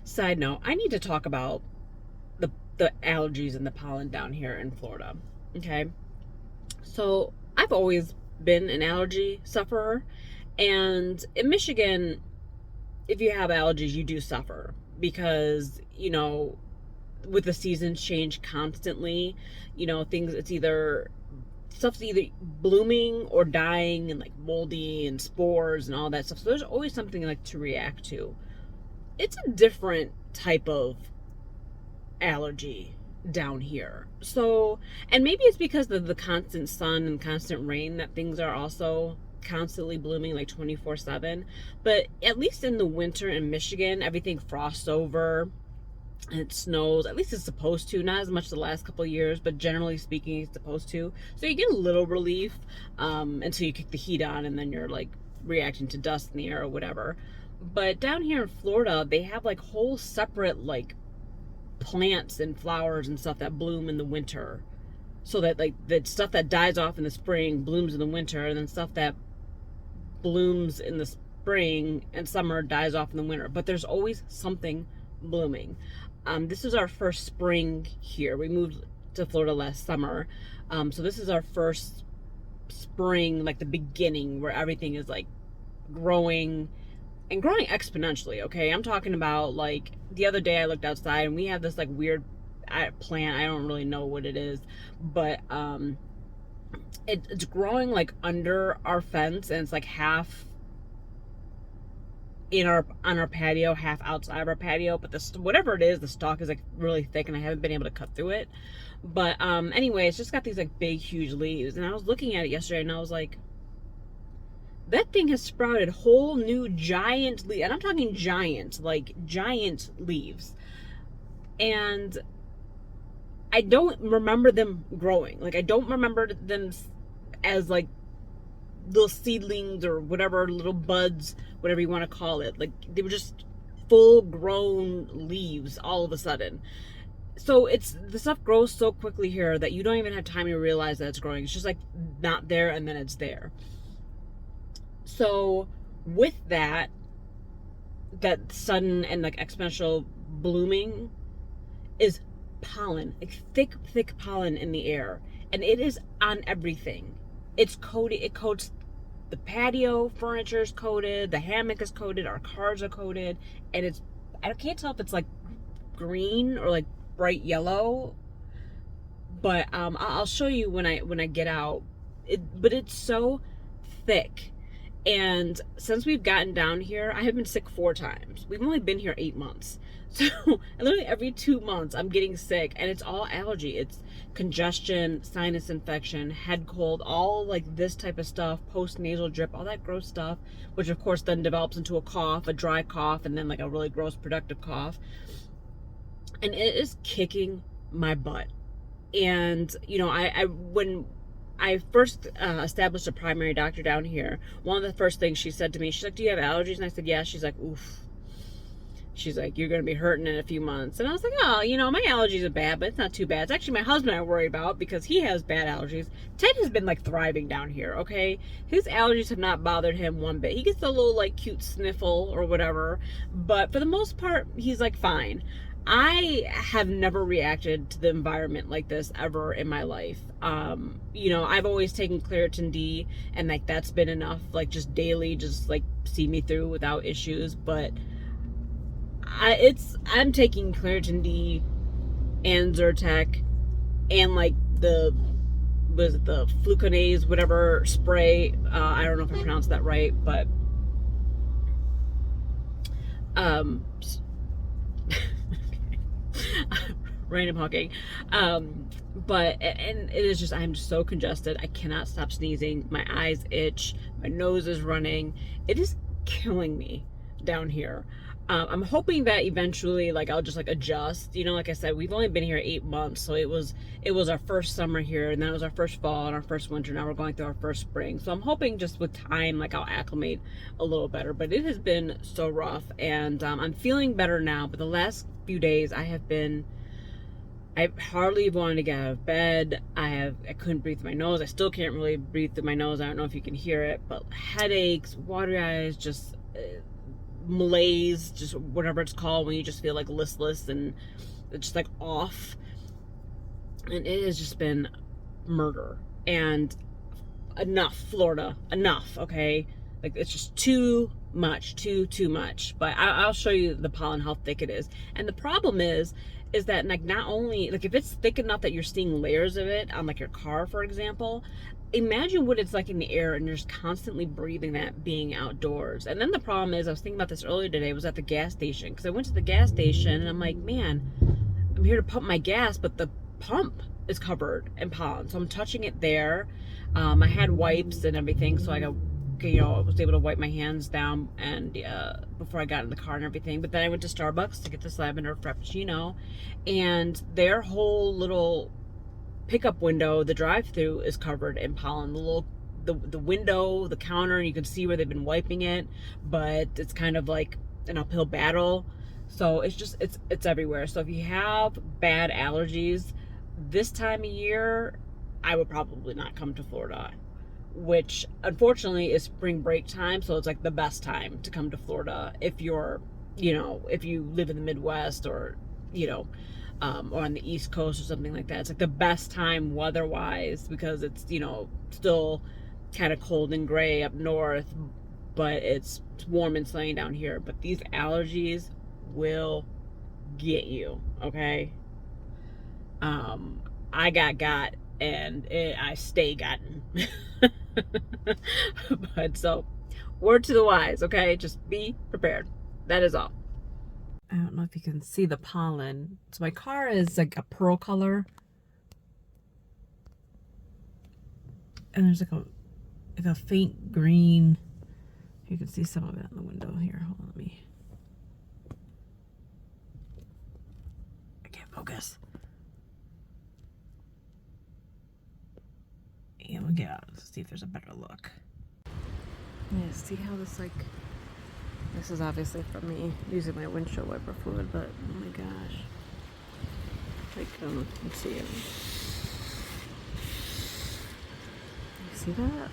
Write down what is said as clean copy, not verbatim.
Side note, I need to talk about the allergies and the pollen down here in Florida. Okay. So I've always been an allergy sufferer. And in Michigan, if you have allergies, you do suffer because, with the seasons change constantly, things, stuff's either blooming or dying and like moldy and spores and all that stuff. So there's always something like to react to. It's a different type of allergy down here. So, and maybe it's because of the constant sun and constant rain that things are also constantly blooming like 24/7. But at least in the winter in Michigan, everything frosts over and it snows. At least it's supposed to, not as much the last couple of years, but generally speaking, it's supposed to. So you get a little relief until you kick the heat on and then you're like reacting to dust in the air or whatever. But down here in Florida, they have like whole separate like plants and flowers and stuff that bloom in the winter, so that like the stuff that dies off in the spring blooms in the winter, and then stuff that blooms in the spring and summer dies off in the winter, but there's always something blooming. This is our first spring here. We moved to Florida last summer, so this is our first spring, like the beginning where everything is like growing and growing exponentially. Okay, I'm talking about like the other day I looked outside and we have this like weird plant. I don't really know what it is, but it's growing like under our fence, and it's like half in our on our patio, half outside of our patio. But this, whatever it is, the stalk is like really thick, and I haven't been able to cut through it. But anyway, it's just got these like big, huge leaves, and I was looking at it yesterday, and I was like, that thing has sprouted whole new giant leaves, and I'm talking giant, like giant leaves. And I don't remember them growing. Like I don't remember them as like little seedlings or whatever, little buds, whatever you want to call it. Like they were just full grown leaves all of a sudden. So it's the stuff grows so quickly here that you don't even have time to realize that it's growing. It's just like not there and then it's there. So with that sudden and like exponential blooming is pollen, like thick, thick pollen in the air. And it is on everything. It's coated, it coats the patio furniture is coated, the hammock is coated, our cars are coated, and I can't tell if it's like green or like bright yellow, but I'll show you when I get out. But it's so thick. And since we've gotten down here, I have been sick 4 times. We've only been here 8 months. So literally every 2 months I'm getting sick, and it's all allergy. It's congestion, sinus infection, head cold, all like this type of stuff, post-nasal drip, all that gross stuff, which of course then develops into a cough, a dry cough, and then like a really gross productive cough. And it is kicking my butt. And when I first established a primary doctor down here, one of the first things she said to me, she's like, do you have allergies? And I said, yeah. She's like, oof. She's like, you're going to be hurting in a few months. And I was like, oh, my allergies are bad, but it's not too bad. It's actually my husband I worry about because he has bad allergies. Ted has been like thriving down here, okay? His allergies have not bothered him one bit. He gets a little like cute sniffle or whatever, but for the most part, he's like fine. I have never reacted to the environment like this ever in my life. I've always taken Claritin D, and like that's been enough, like just daily, just like see me through without issues. But I'm taking Claritin D and Zyrtec and like the fluconase whatever spray. I don't know if I pronounced that right, but random hawking. But and it is just, I'm just so congested. I cannot stop sneezing. My eyes itch. My nose is running. It is killing me down here. I'm hoping that eventually, like, I'll just like adjust. Like I said, we've only been here 8 months, so it was our first summer here, and then it was our first fall and our first winter. Now we're going through our first spring. So I'm hoping just with time, like, I'll acclimate a little better. But it has been so rough, and I'm feeling better now. But the last few days, I hardly wanted to get out of bed. I couldn't breathe through my nose. I still can't really breathe through my nose. I don't know if you can hear it, but headaches, watery eyes, just malaise, just whatever it's called, when you just feel like listless and it's just like off. And it has just been murder. And enough, Florida, enough, okay? Like, it's just too much, too much. But I'll show you the pollen, how thick it is. And the problem is that, like, not only, like, if it's thick enough that you're seeing layers of it on, like, your car, for example, imagine what it's like in the air, and you're just constantly breathing that being outdoors. And then the problem is, I was thinking about this earlier today, was at the gas station, because I went to the gas station, and I'm like, man, I'm here to pump my gas, but the pump is covered in pollen, so I'm touching it there. I had wipes and everything, so I was able to wipe my hands down and before I got in the car and everything. But then I went to Starbucks to get this lavender frappuccino, and their whole little pickup window, the drive-through, is covered in pollen. The window, the counter, and you can see where they've been wiping it, but it's kind of like an uphill battle. So it's everywhere. So if you have bad allergies this time of year, I would probably not come to Florida, which unfortunately is spring break time. So it's like the best time to come to Florida if you're, if you live in the Midwest, or, or on the East Coast or something like that. It's like the best time weather-wise, because it's, still kind of cold and gray up north, but it's warm and sunny down here. But these allergies will get you, okay? I got, and I stay gotten. But so, word to the wise, okay? Just be prepared. That is all. I don't know if you can see the pollen. So my car is like a pearl color, and there's like a faint green. You can see some of it in the window here. Hold on, let me. I can't focus. Yeah, we'll get out. Let's see if there's a better look. Yeah, see how this this is obviously from me using my windshield wiper fluid, but oh my gosh. Like, I don't know if you can see it. You see that?